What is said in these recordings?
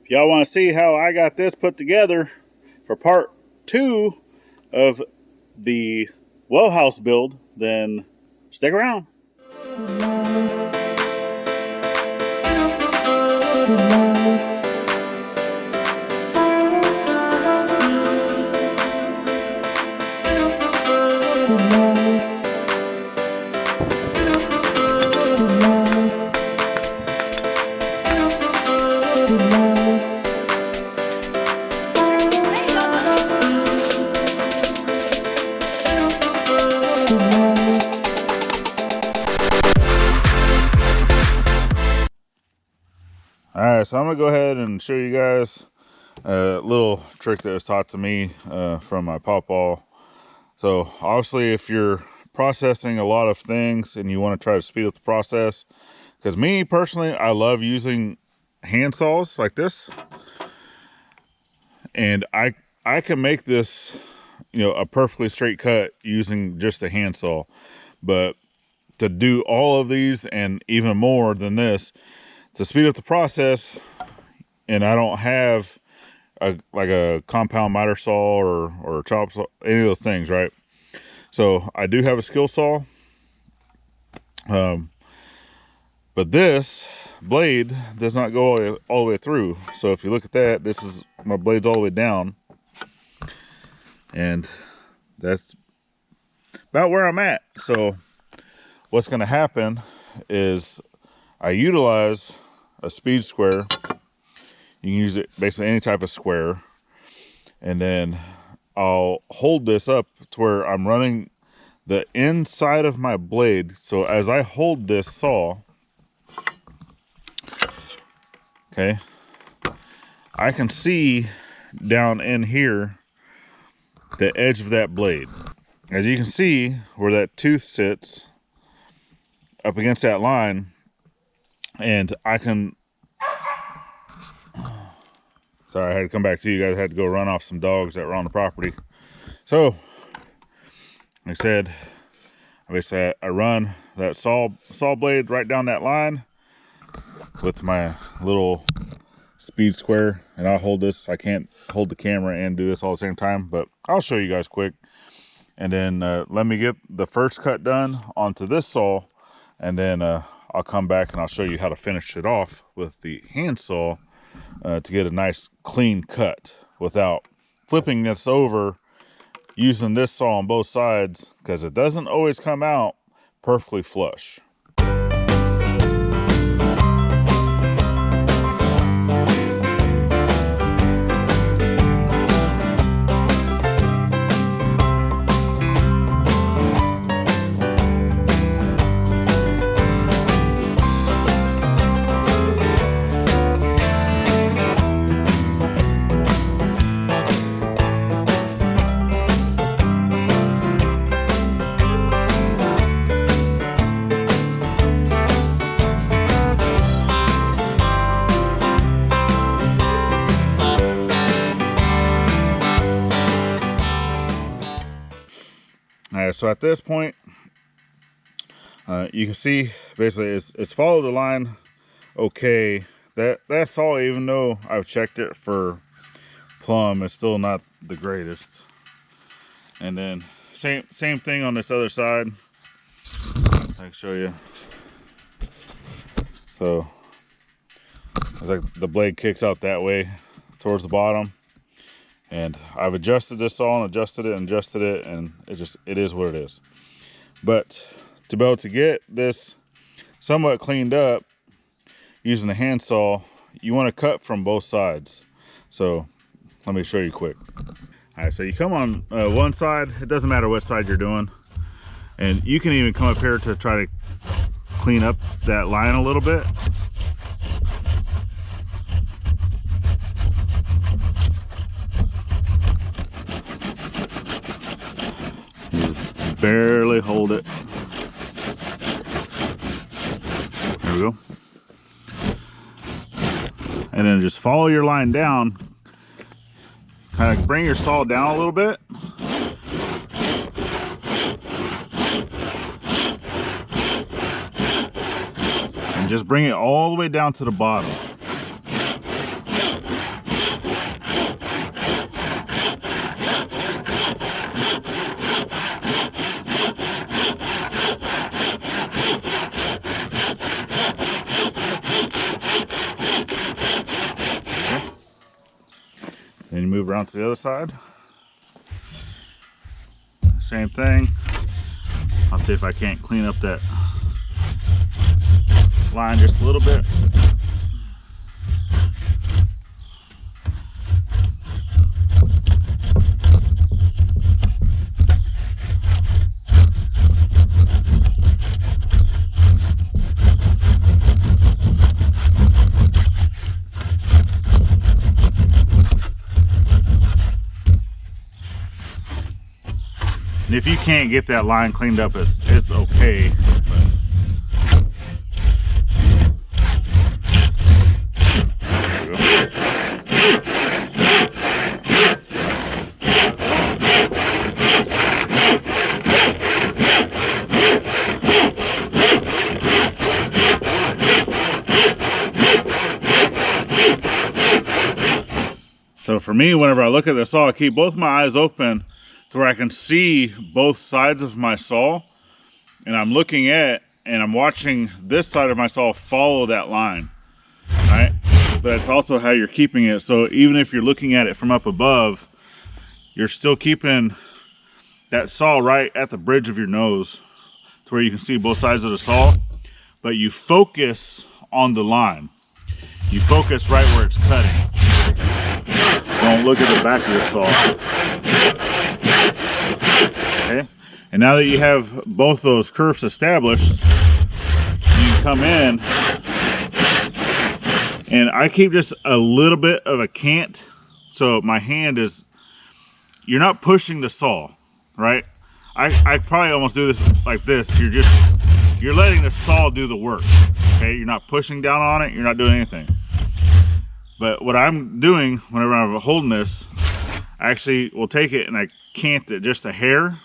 If y'all want to see how I got this put together for part 2 of the well house build, then stick around. Alright, so I'm going to go ahead and show you guys a little trick that was taught to me from my pawpaw. So obviously if you're processing a lot of things and you want to try to speed up the process, because me personally, I love using hand saws like this. And I can make this, a perfectly straight cut using just a hand saw. But to do all of these and even more than this, to speed up the process, and I don't have a compound miter saw or a chop saw, any of those things, right? So I do have a skill saw, but this blade does not go all the way through. So if you look at that, this is my blade's all the way down, and that's about where I'm at. So what's going to happen is I utilize a speed square. You can use it basically any type of square, and then I'll hold this up to where I'm running the inside of my blade. So as I hold this saw, okay, I can see down in here the edge of that blade. As you can see where that tooth sits up against that line, and I can, sorry, I had to come back to you guys. I had to go run off some dogs that were on the property. So, like I said, basically I run that saw blade right down that line with my little speed square, and I'll hold this. I can't hold the camera and do this all at the same time, but I'll show you guys quick. And then let me get the first cut done onto this saw, and then I'll come back and I'll show you how to finish it off with the hand saw to get a nice clean cut without flipping this over, using this saw on both sides, because it doesn't always come out perfectly flush. So at this point, you can see basically it's followed the line okay. That saw, even though I've checked it for plumb, it's still not the greatest. And then same thing on this other side. I can show you. So it's like the blade kicks out that way towards the bottom. And I've adjusted this saw and adjusted it, and it is what it is. But to be able to get this somewhat cleaned up using a hand saw, you want to cut from both sides. So let me show you quick. All right, so you come on one side. It doesn't matter what side you're doing. And you can even come up here to try to clean up that line a little bit. Barely hold it. There we go. And then just follow your line down. Kind of bring your saw down a little bit. And just bring it all the way down to the bottom. Then you move around to the other side. Same thing. I'll see if I can't clean up that line just a little bit. And if you can't get that line cleaned up, it's okay. So for me, whenever I look at the saw, I keep both my eyes open to where I can see both sides of my saw, and I'm looking at and I'm watching this side of my saw follow that line, right? But it's also how you're keeping it. So even if you're looking at it from up above, you're still keeping that saw right at the bridge of your nose to where you can see both sides of the saw, but you focus on the line. You focus right where it's cutting. Don't look at the back of your saw. Okay, and now that you have both those curves established, you can come in, and I keep just a little bit of a cant, so my hand is, you're not pushing the saw, right? I probably almost do this like this. You're letting the saw do the work. Okay, you're not pushing down on it, you're not doing anything. But what I'm doing whenever I'm holding this, I actually will take it and I cant it just a hair.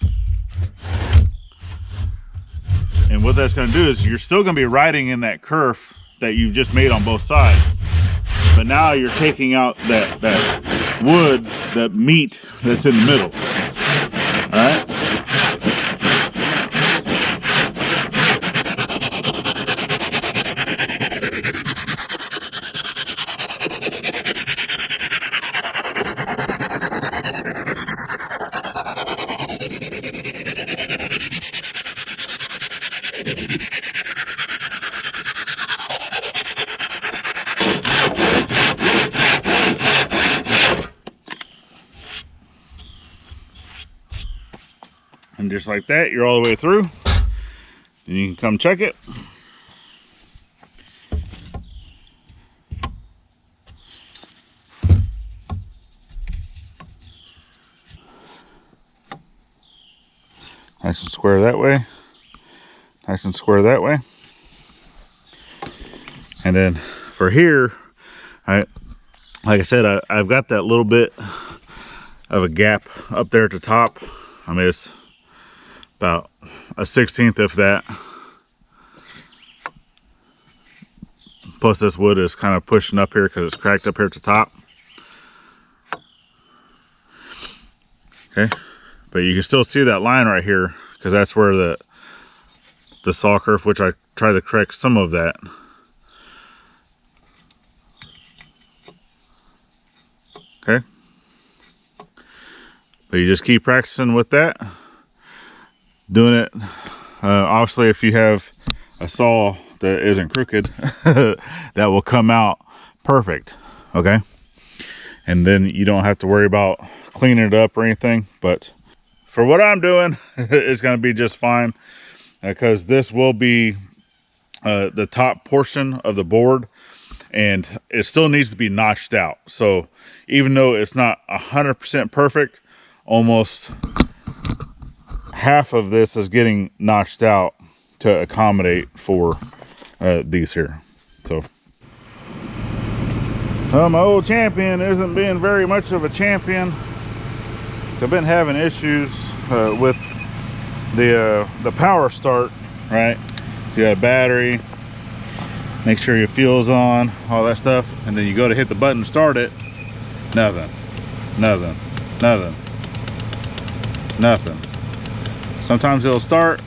And what that's going to do is you're still going to be riding in that curve that you've just made on both sides. But now you're taking out that wood, that meat that's in the middle. All right? And just like that, you're all the way through. Then you can come check it. Nice and square that way. Nice and square that way. And then for here, like I said, I've got that little bit of a gap up there at the top. I mean, it's about a 1/16 of that. Plus this wood is kind of pushing up here because it's cracked up here at the top. Okay, but you can still see that line right here because that's where the saw curve, which I try to correct some of that. Okay, but you just keep practicing with that. Doing it, obviously if you have a saw that isn't crooked, that will come out perfect, okay? And then you don't have to worry about cleaning it up or anything. But for what I'm doing, it's going to be just fine, because this will be the top portion of the board, and it still needs to be notched out. So even though it's not 100% perfect, almost half of this is getting notched out to accommodate for these here. So my old champion isn't being very much of a champion. So I've been having issues with the power start, right? So you got a battery, make sure your fuel's on, all that stuff, and then you go to hit the button to start it, nothing. Sometimes it'll start,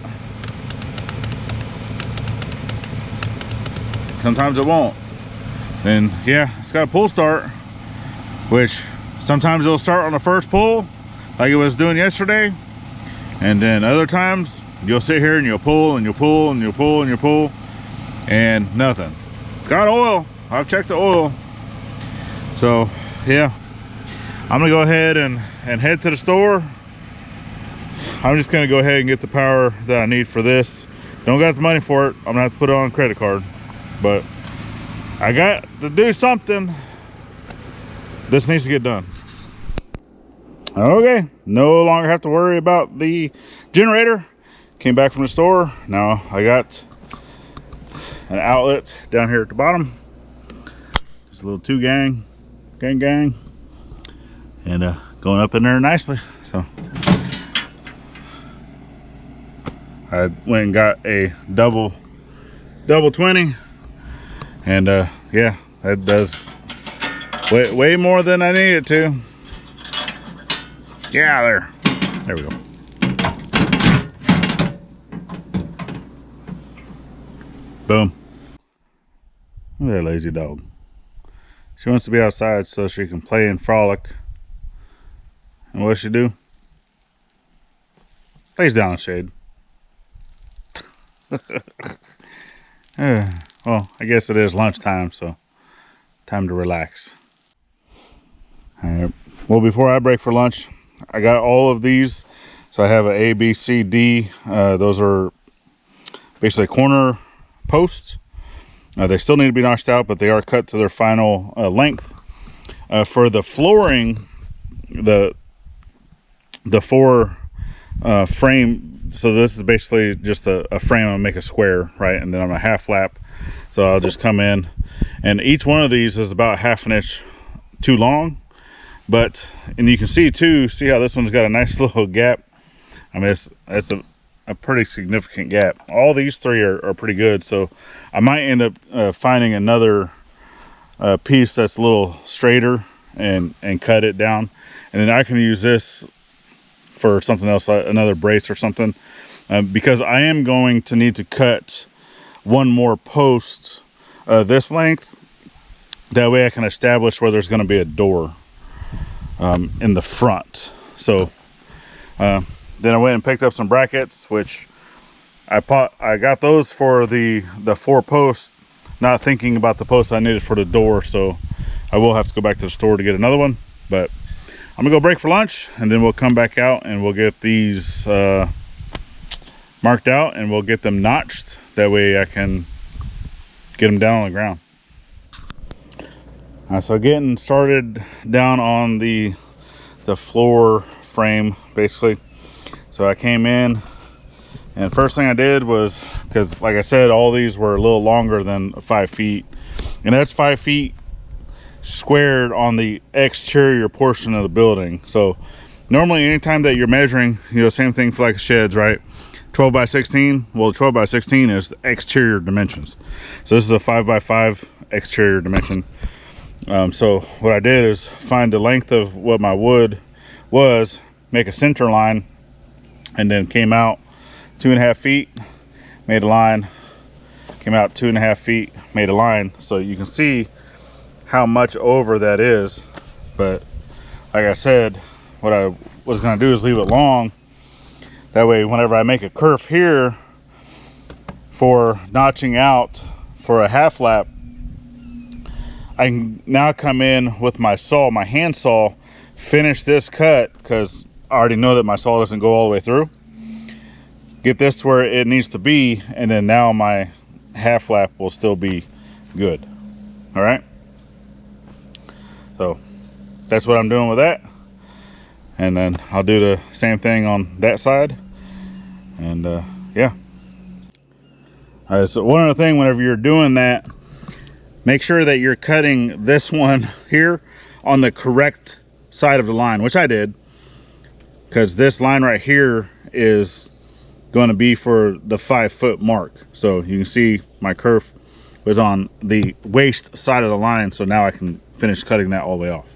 sometimes it won't. Then yeah, it's got a pull start, which sometimes it'll start on the first pull like it was doing yesterday, and then other times you'll sit here and you'll pull and you'll pull and you'll pull and you'll pull and nothing. Got oil. I've checked the oil. So yeah, I'm gonna go ahead and head to the store. I'm just gonna go ahead and get the power that I need for this. Don't got the money for it. I'm gonna have to put it on a credit card, but I got to do something. This needs to get done. Okay, no longer have to worry about the generator. Came back from the store. Now I got an outlet down here at the bottom. Just a little 2 gang, and going up in there nicely. So I went and got a double 20, and yeah, that does way more than I need it to. Yeah, there we go. Boom. Look at that lazy dog. She wants to be outside so she can play and frolic. And what's she do? Lays down in the shade. Well, I guess it is lunchtime, so time to relax. All right. Well, before I break for lunch, I got all of these. So I have an A, B, C, D. Those are basically corner posts. They still need to be notched out, but they are cut to their final length. For the flooring, the 4 frame. So this is basically just a frame. I'm gonna make a square, right? And then I'm a half lap. So I'll just come in, and each one of these is about 1/2 inch too long. And you can see too, see how this one's got a nice little gap. I mean, it's a pretty significant gap. All these 3 are pretty good. So I might end up finding another piece that's a little straighter and cut it down. And then I can use this for something else, another brace or something. Because I am going to need to cut one more post this length. That way I can establish where there's gonna be a door in the front. So then I went and picked up some brackets, which I got those for the 4 posts, not thinking about the posts I needed for the door. So I will have to go back to the store to get another one, but I'm gonna go break for lunch, and then we'll come back out and we'll get these marked out and we'll get them notched. That way I can get them down on the ground. So getting started down on the floor frame, basically. So I came in, and first thing I did was, because like I said, all these were a little longer than 5 feet, and that's 5 feet squared on the exterior portion of the building. So normally anytime that you're measuring, same thing for like sheds, right? 12 by 16. Well, 12 by 16 is the exterior dimensions. So this is a 5 by 5 exterior dimension. So what I did is find the length of what my wood was, make a center line, and then came out 2.5 feet, made a line, came out 2.5 feet, made a line. So you can see how much over that is. But like I said, what I was going to do is leave it long. That way, whenever I make a kerf here for notching out for a half lap, I can now come in with my saw, my hand saw, finish this cut, because I already know that my saw doesn't go all the way through. Get this where it needs to be, and then now my half lap will still be good. All right. So that's what I'm doing with that. And then I'll do the same thing on that side. And yeah. All right, so one other thing, whenever you're doing that, make sure that you're cutting this one here on the correct side of the line, which I did, because this line right here is going to be for the 5 foot mark. So you can see my kerf was on the waist side of the line, so now I can finish cutting that all the way off.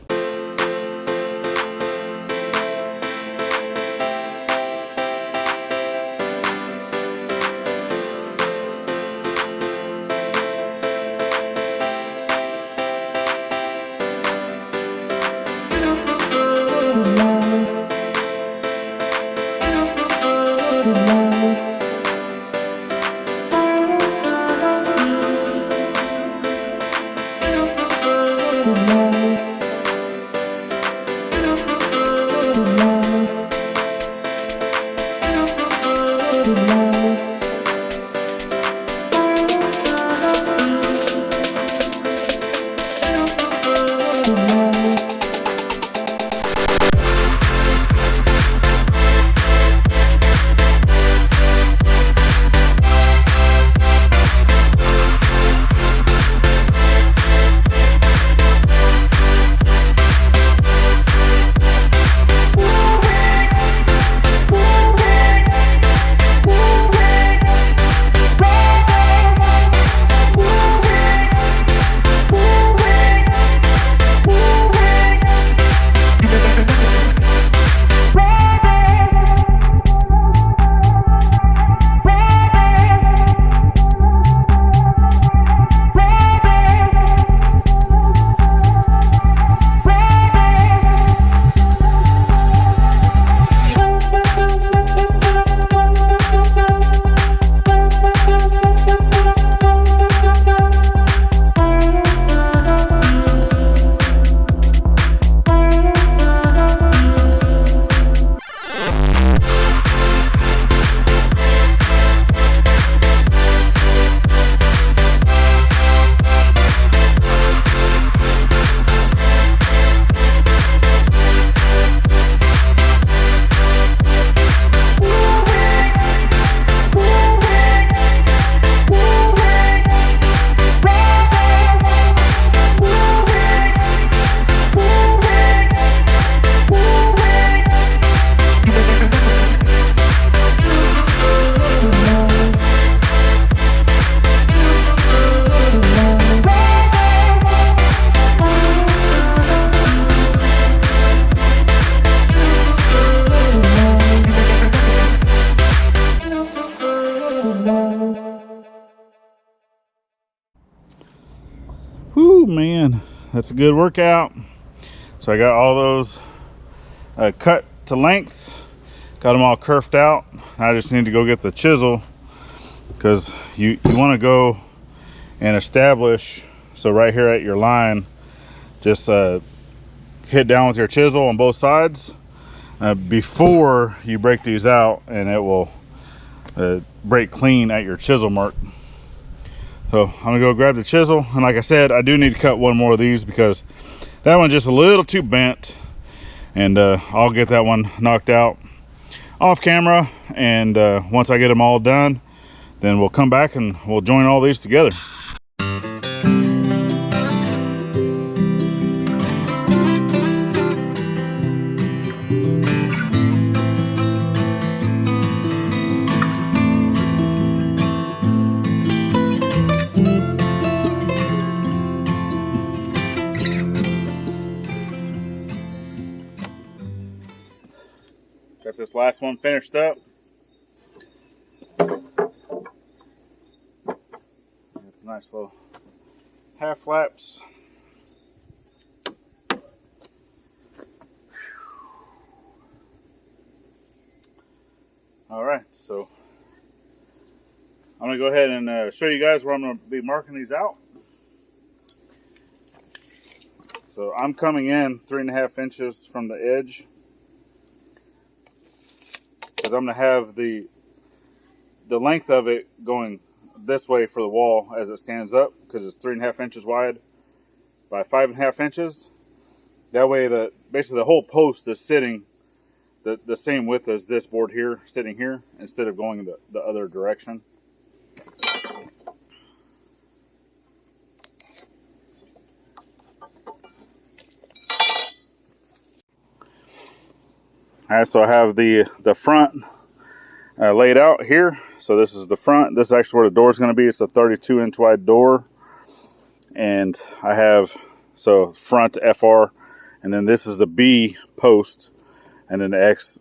Whew, man, that's a good workout. So I got all those cut to length, got them all curved out. I just need to go get the chisel, because you want to go and establish. So right here at your line, just hit down with your chisel on both sides before you break these out, and it will break clean at your chisel mark. So I'm gonna go grab the chisel, and like I said, I do need to cut one more of these because that one's just a little too bent, and I'll get that one knocked out off camera, and once I get them all done, then we'll come back and we'll join all these together. Got this last one finished up. Nice little half flaps. All right, so I'm gonna go ahead and show you guys where I'm gonna be marking these out. So I'm coming in 3.5 inches from the edge, because I'm gonna have the length of it going this way for the wall as it stands up, because it's 3.5 inches wide by 5.5 inches. That way basically the whole post is sitting the same width as this board here, sitting here, instead of going the other direction. Alright, so I have the front laid out here. So this is the front. This is actually where the door is going to be. It's a 32-inch wide door. And I have, so front FR, and then this is the B post, and then the X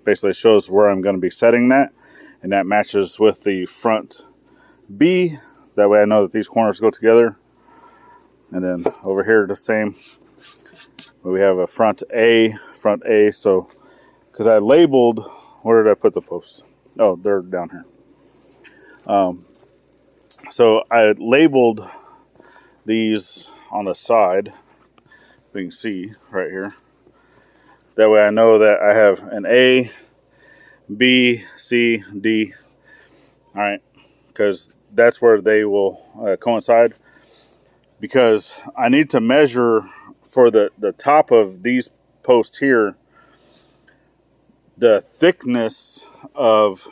basically shows where I'm going to be setting that, and that matches with the front B. That way I know that these corners go together. And then over here the same. We have a front A, so because I labeled, where did I put the posts? Oh, they're down here. So I labeled these on the side, you can see right here. That way I know that I have an A, B, C, D. All right, because that's where they will coincide. Because I need to measure for the top of these posts here, the thickness of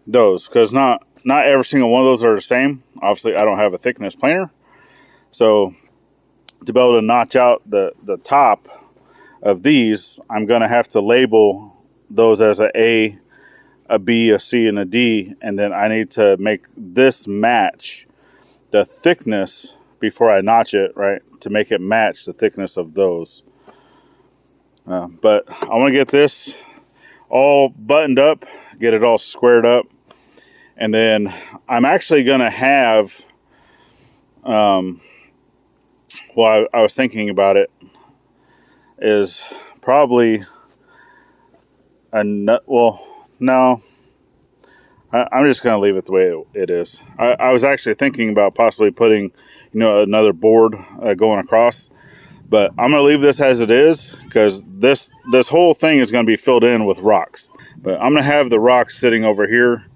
those, because not every single one of those are the same. Obviously, I don't have a thickness planer, so to be able to notch out the top of these, I'm going to have to label those as a B, a C, and a D, and then I need to make this match the thickness before I notch it, right, to make it match the thickness of those. But I want to get this all buttoned up, get it all squared up, and then I'm actually going to have, well, I was thinking about it, is probably well, no, I'm just going to leave it the way it is. I was actually thinking about possibly putting, another board going across, but I'm going to leave this as it is, because this whole thing is going to be filled in with rocks. But I'm going to have the rocks sitting over here.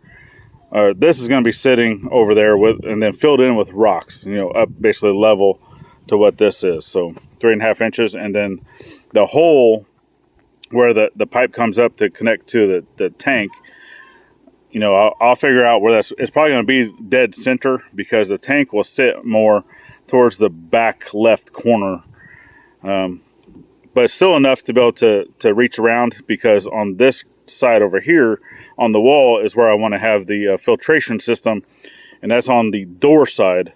This is going to be sitting over there and then filled in with rocks, up basically level to what this is. So 3.5 inches, and then the hole where the pipe comes up to connect to the tank, I'll figure out where it's probably going to be dead center, because the tank will sit more towards the back left corner. But still enough to be able to reach around, because on this side over here on the wall is where I want to have the filtration system, and that's on the door side.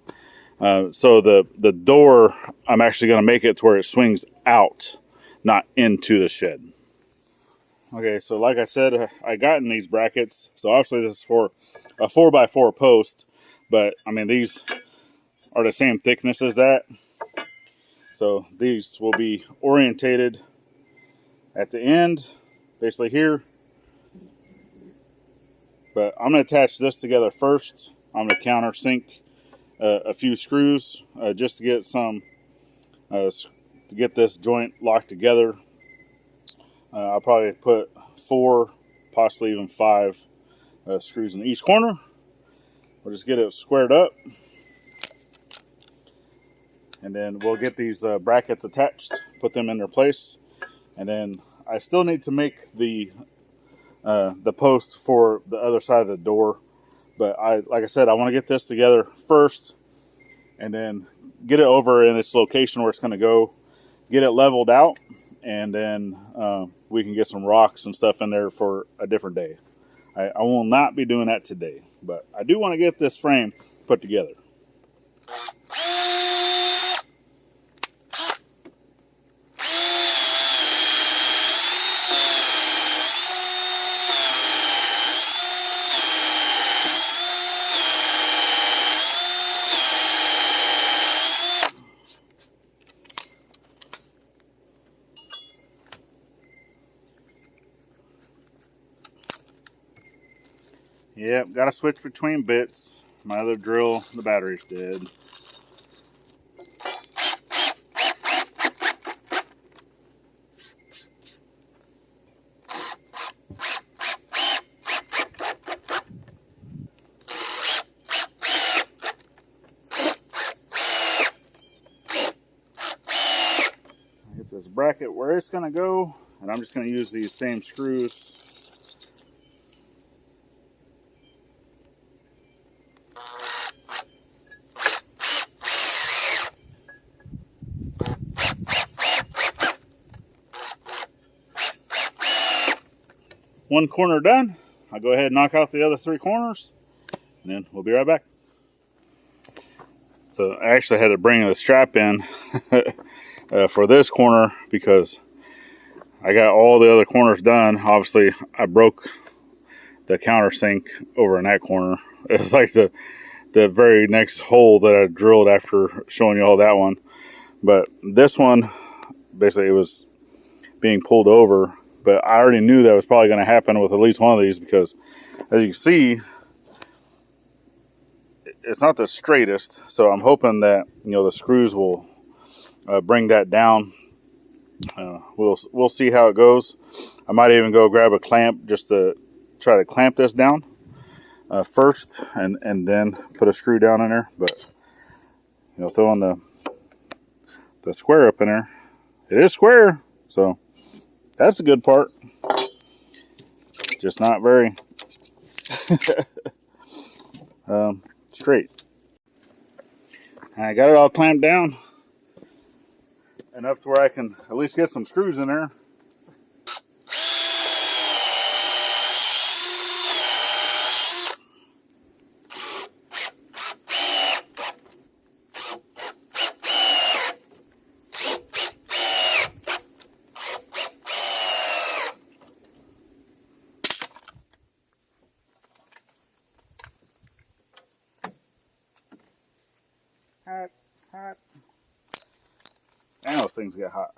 So the door, I'm actually going to make it to where it swings out, not into the shed. Okay, so like I said, I got in these brackets. So obviously this is for a 4x4 post, but I mean, these are the same thickness as that. So these will be orientated at the end, basically here. But I'm going to attach this together first. I'm going to countersink a few screws just to get some, to get this joint locked together. I'll probably put 4, possibly even 5 screws in each corner. We'll just get it squared up, and then we'll get these brackets attached, put them in their place, and then I still need to make the post for the other side of the door. But like I said, I want to get this together first, and then get it over in its location where it's going to go, get it leveled out, and then we can get some rocks and stuff in there for a different day. I will not be doing that today, but I do want to get this frame put together. Yep, got to switch between bits. My other drill, the battery's dead. Get this bracket where it's going to go, and I'm just going to use these same screws. One corner done. I'll go ahead and knock out the other 3 corners, and then we'll be right back. So I actually had to bring the strap in for this corner, because I got all the other corners done. Obviously, I broke the countersink over in that corner. It was like the very next hole that I drilled after showing you all that one. But this one, basically, it was being pulled over. But I already knew that was probably going to happen with at least one of these, because as you can see, it's not the straightest. So I'm hoping that, the screws will bring that down. We'll see how it goes. I might even go grab a clamp just to try to clamp this down first, and then put a screw down in there. But throwing the square up in there, it is square, so that's the good part. Just not very straight. I got it all clamped down enough to where I can at least get some screws in there. Hot, hot. And those things get hot.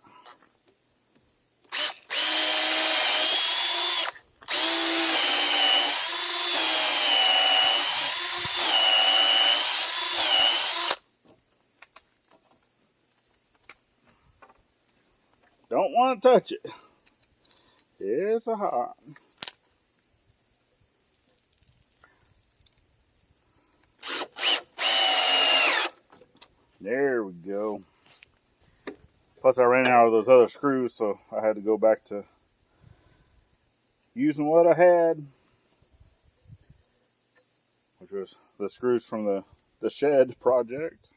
Don't want to touch it. It's a hot. There we go. Plus I ran out of those other screws, so I had to go back to using what I had, which was the screws from the shed project.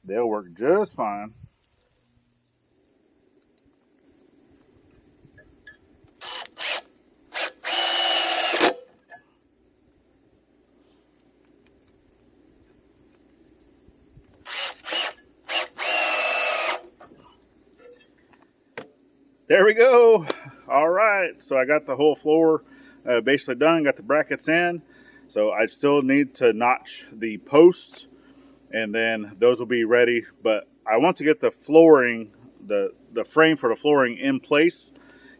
They'll work just fine. There we go. All right, so I got the whole floor basically done, got the brackets in. So I still need to notch the posts, and then those will be ready. But I want to get the flooring, the frame for the flooring in place,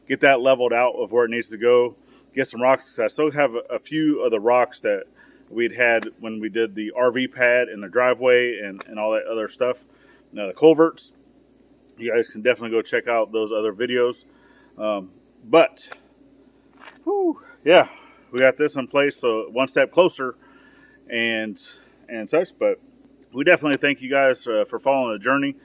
get that leveled out of where it needs to go, get some rocks. I still have a few of the rocks that we'd had when we did the RV pad in the driveway and all that other stuff. Now the culverts, you guys can definitely go check out those other videos. But yeah, we got this in place, so one step closer and such. But we definitely thank you guys for following the journey.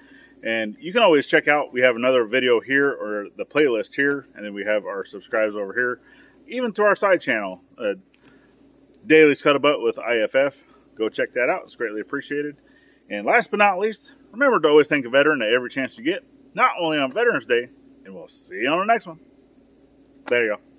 And you can always check out, we have another video here, or the playlist here, and then we have our subscribers over here, even to our side channel, Daily Scuttlebutt with IFF. Go check that out. It's greatly appreciated. And last but not least, remember to always thank a veteran at every chance you get, not only on Veterans Day, and we'll see you on the next one. There you go.